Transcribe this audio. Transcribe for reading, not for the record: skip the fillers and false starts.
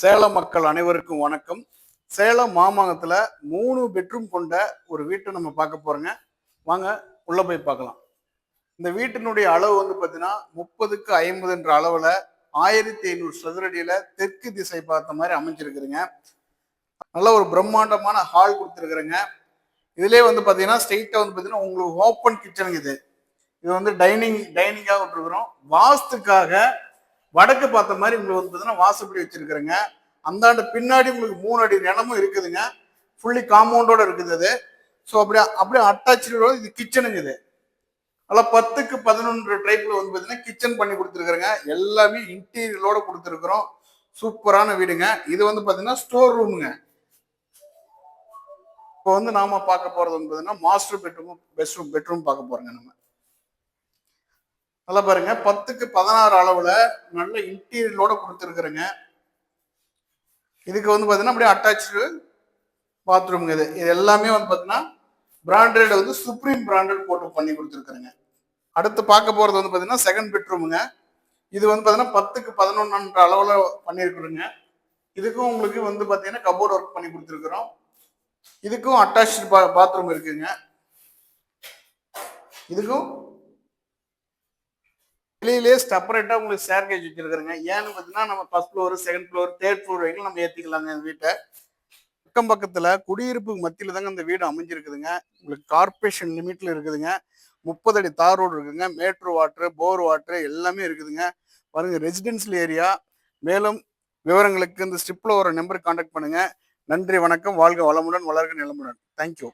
சேலம் மக்கள் அனைவருக்கும் வணக்கம். சேலம் மாமங்கத்துல 3 பெட்ரூம் கொண்ட ஒரு வீட்டை நம்ம பார்க்க போறோங்க. வாங்க உள்ள போய் பார்க்கலாம். இந்த வீட்டினுடைய அளவு வந்து பார்த்தீங்கன்னா 30க்கு 50 என்ற அளவுல 1500 சதுர அடியில தெற்கு திசை பார்த்த மாதிரி அமைஞ்சிருக்குதுங்க. நல்ல ஒரு பிரம்மாண்டமான ஹால் கொடுத்துருக்குறேங்க. இதுலேயே வந்து பார்த்தீங்கன்னா ஸ்ட்ரெயிட்டா வந்து பார்த்தீங்கன்னா உங்களுக்கு ஓப்பன் கிச்சனுங்க இது. இது வந்து டைனிங்காக விட்டுருக்குறோம். வாஸ்துக்காக வடக்கு பார்த்த மாதிரி உங்களுக்கு வந்து பார்த்தீங்கன்னா வாசப்படி வச்சிருக்கிறேங்க. அந்தாண்டு பின்னாடி உங்களுக்கு 3 அடி நிலமும் இருக்குதுங்க. ஃபுல்லி காம்பவுண்டோட இருக்குது அது. ஸோ அப்படியே அப்படியே அட்டாச்சோட இது கிச்சனுங்க இது. அதெல்லாம் 10க்கு 11 டைப்ல வந்து பார்த்தீங்கன்னா கிச்சன் பண்ணி கொடுத்துருக்குறேங்க. எல்லாமே இன்டீரியரோட கொடுத்துருக்குறோம். சூப்பரான வீடுங்க. இது வந்து பார்த்தீங்கன்னா ஸ்டோர் ரூமுங்க. இப்போ வந்து நாம பார்க்க போறது வந்து பார்த்தீங்கன்னா மாஸ்டர் பெட்ரூம் பார்க்க போறோங்க நம்ம. நல்லா பாருங்க 10க்கு 16 அளவுல நல்ல இன்டீரியரோட கொடுத்துருக்குறேங்க. இதுக்கு வந்து பார்த்தீங்கன்னா அப்படியே அட்டாச்சு பாத்ரூம்ங்க இது. இது எல்லாமே வந்து பார்த்தீங்கன்னா பிராண்டட் வந்து சுப்ரீம் பிராண்டட் போட்டு பண்ணி கொடுத்துருக்குறேங்க. அடுத்து பார்க்க போறது வந்து பார்த்தீங்கன்னா செகண்ட் பெட்ரூமுங்க. இது வந்து பார்த்தீங்கன்னா 10க்கு 11 அளவுல பண்ணியிருக்கிறோங்க. இதுக்கும் உங்களுக்கு வந்து பார்த்தீங்கன்னா கபோர்ட் ஒர்க் பண்ணி கொடுத்துருக்குறோம். இதுக்கும் அட்டாச்சு பாத்ரூம் இருக்குங்க. இதுக்கும் வெளியிலே செப்பரேட்டா உங்களுக்கு ஸ்டேர்கேஜ் வச்சிருக்கிறேங்க. ஏன்னு பார்த்தீங்கன்னா நம்ம first floor, second floor, third floor வரைக்கும் நம்ம ஏற்றிக்கலாங்க இந்த வீட்டை. பக்கம் பக்கத்தில் குடியிருப்பு மத்தியில் தாங்க இந்த வீடு அமைஞ்சிருக்குதுங்க. உங்களுக்கு கார்பரேஷன் லிமிட்ல இருக்குதுங்க. 30 அடி தார் ரோடு இருக்குதுங்க. மேட்ரு வாட்ரு, போர் வாட்ரு எல்லாமே இருக்குதுங்க. பாருங்க ரெசிடென்சியல் ஏரியா. மேலும் விவரங்களுக்கு இந்த ஸ்ட்ரிப்ல ஒரு நம்பருக்கு கான்டாக்ட் பண்ணுங்க. நன்றி, வணக்கம். வாழ்க வளமுடன், வளர்க நிலமுடன். தேங்க்யூ.